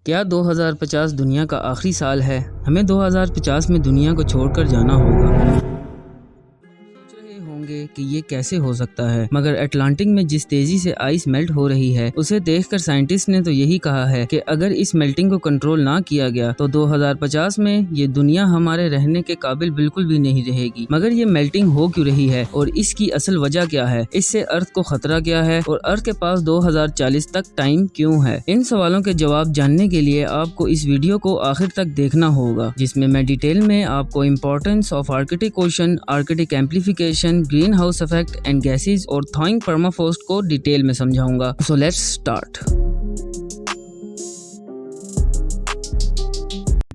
क्या 2050 दुनिया का आखिरी साल है? हमें 2050 में दुनिया को छोड़कर जाना होगा। सोच रहे होंगे कि ये कैसे हो सकता है, मगर अटलांटिक में जिस तेजी से आइस मेल्ट हो रही है उसे देखकर साइंटिस्ट ने तो यही कहा है कि अगर इस मेल्टिंग को कंट्रोल ना किया गया तो 2050 में ये दुनिया हमारे रहने के काबिल बिल्कुल भी नहीं रहेगी। मगर ये मेल्टिंग हो क्यों रही है और इसकी असल वजह क्या है? इससे अर्थ को खतरा क्या है और अर्थ के पास 2040 तक टाइम क्यों है? इन सवालों के जवाब जानने के लिए आपको इस वीडियो को आखिर तक देखना होगा, जिसमें मैं डिटेल में आपको importance of Arctic ocean, Arctic amplification, green house effect and gases और थॉइंग परमाफ्रॉस्ट को डिटेल में समझाऊंगा। So let's start.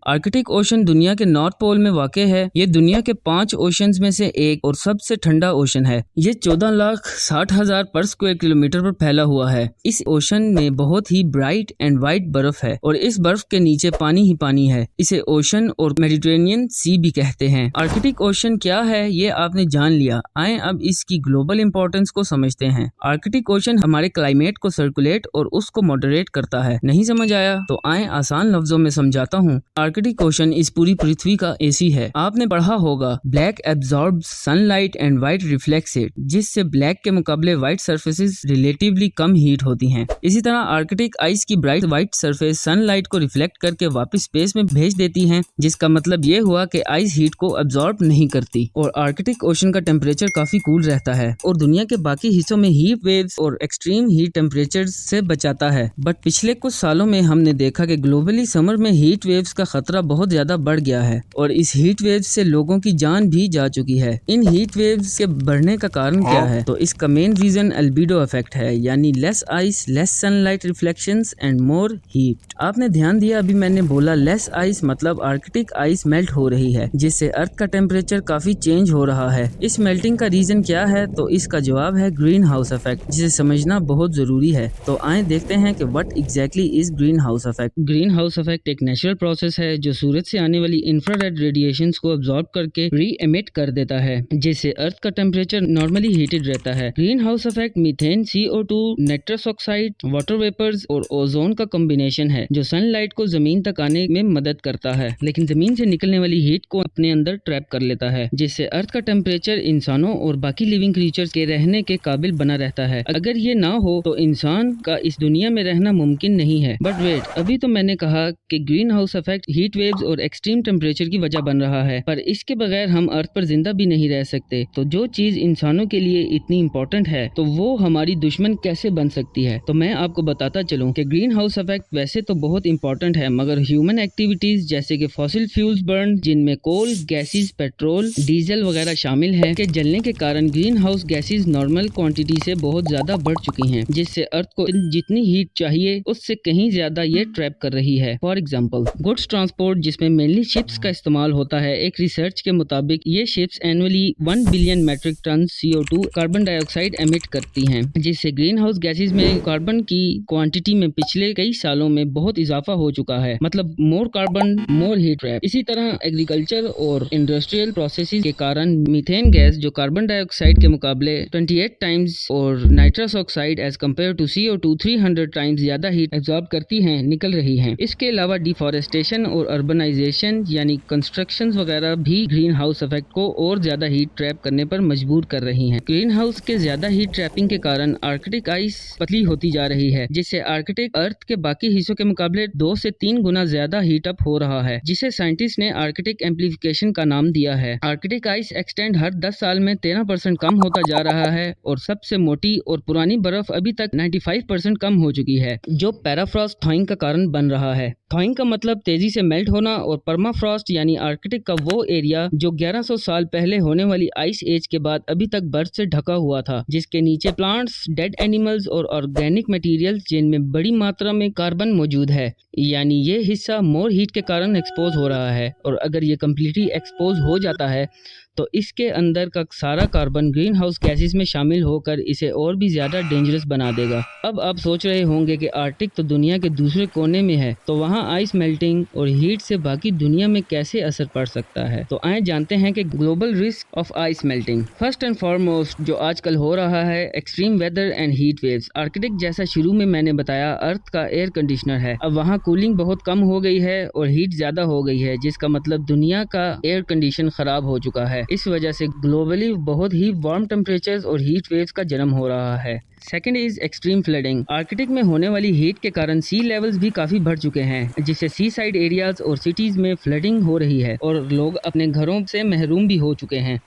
Arctic ocean दुनिया के नॉर्थ पोल में वाक़ है। ये दुनिया के 5 ओशंस में से एक और सबसे ठंडा ओशन है। ये 14,60,000 पर स्क्वायर किलोमीटर पर फैला हुआ है। इस ओशन में बहुत ही ब्राइट एंड वाइट बर्फ है और इस बर्फ के नीचे पानी ही पानी है। इसे ओशन और मेडिटेरेनियन सी भी कहते हैं। आर्कटिक ओशन क्या है ये आपने जान लिया। आए अब इसकी ग्लोबल इंपॉर्टेंस को समझते हैं। आर्कटिक ओशन हमारे क्लाइमेट को सर्कुलेट और उसको मॉडरेट करता है। नहीं समझ आया तो आए आसान लफ्जों में समझाता हूँ। आर्कटिक ओशन इस पूरी पृथ्वी का एसी है। आपने पढ़ा होगा black absorbs sunlight and white reflects it, जिससे ब्लैक के मुकाबले व्हाइट सरफेसेस रिलेटिवली कम हीट होती हैं। इसी तरह आर्कटिक आइस की ब्राइट व्हाइट सरफेस सनलाइट को रिफ्लेक्ट करके वापस स्पेस में भेज देती हैं, जिसका मतलब ये हुआ कि आइस हीट को एब्जॉर्ब नहीं करती और आर्कटिक ओशन का टेम्परेचर काफी कूल रहता है और दुनिया के बाकी हिस्सों में हीट वेव्स और एक्सट्रीम हीट टेम्परेचर से बचाता है। बट पिछले कुछ सालों में हमने देखा कि ग्लोबली समर में हीट वेव्स का खतरा बहुत ज्यादा बढ़ गया है और इस हीट वेव्स से लोगों की जान भी जा चुकी है। इन हीट वेव्स के बढ़ने का कारण क्या है? तो इसका मेन रीजन अल्बीडो इफेक्ट है, यानी less ice, less sunlight reflections and more heat. आपने ध्यान दिया, अभी मैंने बोला लेस आइस मतलब आर्कटिक आइस मेल्ट हो रही है, जिससे अर्थ का टेम्परेचर काफी चेंज हो रहा है। इस मेल्टिंग का रीजन क्या है? तो इसका जवाब है ग्रीन हाउस इफेक्ट, जिसे समझना बहुत जरूरी है। तो आए देखते हैं कि what exactly is green house effect. Green house effect एक नेचुरल प्रोसेस है जो सूरज से आने वाली इंफ्रारेड रेडिएशंस को अब्सॉर्ब करके री एमिट कर देता है, जिससे अर्थ का टेम्परेचर नॉर्मली हीटेड रहता है। Green house effect methane, CO2, nitrous oxide, water vapours और ओजोन का कॉम्बिनेशन है जो सनलाइट को जमीन तक आने में मदद करता है, लेकिन जमीन से निकलने वाली हीट को अपने अंदर ट्रैप कर लेता है, जिससे अर्थ का टेम्परेचर इंसानों और बाकी लिविंग क्रीचर्स के रहने के काबिल बना रहता है। अगर ये ना हो तो इंसान का इस दुनिया में रहना मुमकिन नहीं है। बट वेट, अभी तो मैंने कहा कि green house effect heat waves और एक्सट्रीम टेम्परेचर की वजह बन रहा है, पर इसके बगैर हम अर्थ पर जिंदा भी नहीं रह सकते। तो जो चीज इंसानों के लिए इतनी इम्पोर्टेंट है तो वो हमारी दुश्मन कैसे बन सकती है? तो मैं आपको बताता चलूं कि ग्रीन हाउस इफेक्ट वैसे तो बहुत इम्पोर्टेंट है, मगर ह्यूमन एक्टिविटीज जैसे कि फॉसिल फ्यूल्स बर्न, जिनमें कोल, गैसेस, पेट्रोल, डीजल वगैरह शामिल है, के जलने के कारण green house gases normal quantity से बहुत ज्यादा बढ़ चुकी हैं, जिससे अर्थ को जितनी हीट चाहिए उससे कहीं ज्यादा ये ट्रैप कर रही है। फॉर एग्जाम्पल गुड्स ट्रांसपोर्ट, जिसमें मेनली शिप्स का इस्तेमाल होता है। एक रिसर्च के मुताबिक ये ships annually 1 billion metric ton CO2 carbon dioxide emit करती हैं, जिससे ग्रीन हाउस गैसेस में कार्बन की क्वांटिटी में पिछले कई सालों में बहुत इजाफा हो चुका है। मतलब more carbon more heat trap. इसी तरह एग्रीकल्चर और इंडस्ट्रियल प्रोसेसेस के कारण मीथेन गैस, जो कार्बन डाइऑक्साइड के मुकाबले 28 टाइम्स और nitrous oxide as compare to CO2 300 times ज्यादा हीट एब्जॉर्ब करती हैं, निकल रही हैं। इसके अलावा डिफॉरेस्टेशन और अर्बनाइजेशन यानी कंस्ट्रक्शंस वगैरह भी ग्रीन हाउस इफेक्ट को और ज्यादा हीट ट्रैप करने पर मजबूर कर रही हैं। ग्रीन हाउस के ज्यादा हीट ट्रैपिंग के कारण आर्कटिक आइस पतली होती जा रही है, जिससे आर्कटिक अर्थ के बाकी हिस्सों के मुकाबले 2 से 3 गुना ज्यादा हीट अप हो रहा है, जिसे साइंटिस्ट ने आर्कटिक एम्प्लीफिकेशन का नाम दिया है। आर्कटिक आइस एक्सटेंड हर 10 साल में 13% कम होता जा रहा है और सबसे मोटी और पुरानी बर्फ अभी तक 95% कम हो चुकी है, जो पैराफ्रॉस्ट थॉइंग का कारण बन रहा है। थॉइंग का मतलब तेजी से मेल्ट होना और परमाफ्रॉस्ट यानी आर्कटिक का वो एरिया जो 1100 साल पहले होने वाली आइस एज के बाद अभी तक बर्फ से ढका हुआ था, जिसके नीचे प्लांट्स, डेड एनिमल्स और ऑर्गेनिक मटेरियल्स जिनमें बड़ी मात्रा में कार्बन मौजूद है, यानी ये हिस्सा मोर हीट के कारण एक्सपोज हो रहा है। और अगर ये कम्प्लीटली एक्सपोज हो जाता है तो इसके अंदर का सारा कार्बन ग्रीन हाउस गैसेस में शामिल होकर इसे और भी ज़्यादा डेंजरस बना देगा। अब आप सोच रहे होंगे कि आर्कटिक तो दुनिया के दूसरे कोने में है, तो वहाँ आइस मेल्टिंग और हीट से बाकी दुनिया में कैसे असर पड़ सकता है। तो आए जानते हैं कि global risk of ice melting. First and foremost जो आजकल हो रहा है, extreme weather and heat waves. Arctic जैसा शुरू में मैंने बताया अर्थ का एयर कंडीशनर है, अब वहाँ कूलिंग बहुत कम हो गई है और हीट ज्यादा हो गई है, जिसका मतलब दुनिया का एयर कंडीशन खराब हो चुका है। इस वजह से ग्लोबली बहुत ही वार्म टेम्परेचर्स और हीट वेव्स का जन्म हो रहा है। Second is extreme flooding. Arctic में होने वाली हीट के कारण सी लेवल्स भी काफी बढ़ चुके हैं, जिससे सी साइड एरियाज और सिटीज में फ्लडिंग हो रही है और लोग अपने घरों से महरूम भी हो चुके हैं।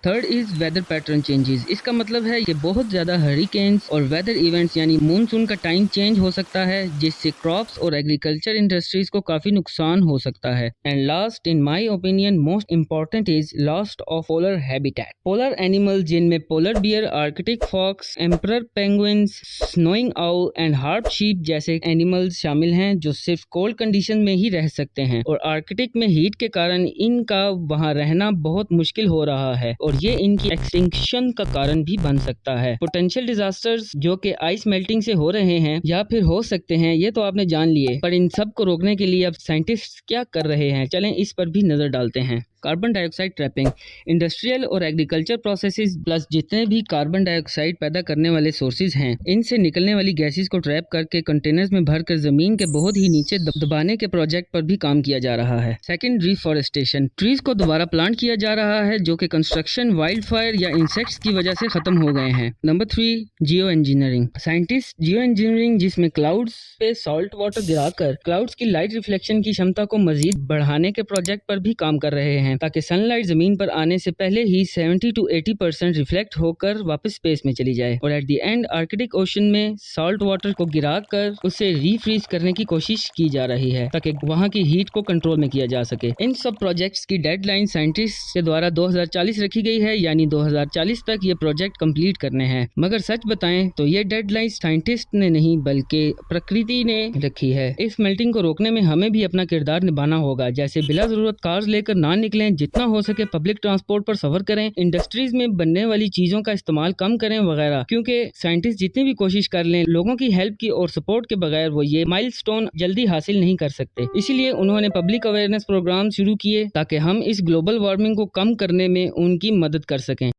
Third is whether pattern changes. इसका मतलब है कि बहुत ज़्यादा हरिकेन्स और वेदर इवेंट्स यानी मानसून का टाइम चेंज हो सकता है, जिससे क्रॉप्स और एग्रीकल्चर इंडस्ट्रीज को काफ़ी नुकसान हो सकता है। And last in my opinion most important is lost of polar habitat. Polar animal जिनमें polar bear, Arctic fox, emperor penguins, snowing owl and harp sheep जैसे एनिमल्स शामिल हैं, जो सिर्फ कोल्ड कंडीशन में ही रह सकते हैं और आर्कटिक में हीट के कारण इनका वहाँ रहना बहुत मुश्किल हो रहा है और ये इनकी एक्सटिंक्शन का कारण भी बन सकता है। पोटेंशियल डिजास्टर्स जो कि आइस मेल्टिंग से हो रहे हैं या फिर हो सकते हैं, ये तो आपने जान लिए, पर इन सब को रोकने के लिए अब साइंटिस्ट क्या कर रहे हैं, चलें इस पर भी नजर डालते हैं। Carbon dioxide trapping. इंडस्ट्रियल और एग्रीकल्चर प्रोसेसेस प्लस जितने भी कार्बन डाइऑक्साइड पैदा करने वाले सोर्सेज हैं, इनसे निकलने वाली गैसेस को ट्रैप करके कंटेनर्स में भरकर जमीन के बहुत ही नीचे दबाने के प्रोजेक्ट पर भी काम किया जा रहा है। Second, reforestation. ट्रीज को दोबारा प्लांट किया जा रहा है, जो कि कंस्ट्रक्शन, वाइल्ड फायर या इंसेक्ट्स की वजह से खत्म हो गए हैं। नंबर 3, जियो इंजीनियरिंग। साइंटिस्ट जियो इंजीनियरिंग, जिसमें क्लाउड्स पे सॉल्ट वाटर गिराकर क्लाउड्स की लाइट रिफ्लेक्शन की क्षमता को मजीद बढ़ाने के प्रोजेक्ट पर भी काम कर रहे हैं, ताकि सनलाइट जमीन पर आने से पहले ही 70 to 80% रिफ्लेक्ट होकर वापस स्पेस में चली जाए। और at the end Arctic ocean में सॉल्ट वाटर को गिराकर उसे रीफ्रीज करने की कोशिश की जा रही है, ताकि वहां की हीट को कंट्रोल में किया जा सके। इन सब प्रोजेक्ट्स की डेडलाइन साइंटिस्ट के द्वारा 2040 रखी गई है, यानी 2040 तक ये प्रोजेक्ट कंप्लीट करने हैं। मगर सच बताएं तो ये डेडलाइन साइंटिस्ट ने नहीं बल्कि प्रकृति ने रखी है। इस मेल्टिंग को रोकने में हमें भी अपना किरदार निभाना होगा, जैसे बिला जरूरत कार्स लेकर ना निकलें, जितना हो सके पब्लिक ट्रांसपोर्ट पर सफर करें, इंडस्ट्रीज में बनने वाली चीजों का इस्तेमाल कम करें वगैरह। क्योंकि साइंटिस्ट जितनी भी कोशिश कर लें, लोगों की हेल्प की और सपोर्ट के बगैर वो ये माइलस्टोन जल्दी हासिल नहीं कर सकते। इसीलिए उन्होंने पब्लिक अवेयरनेस प्रोग्राम शुरू किए ताकि हम इस ग्लोबल वार्मिंग को कम करने में उनकी मदद कर सकें।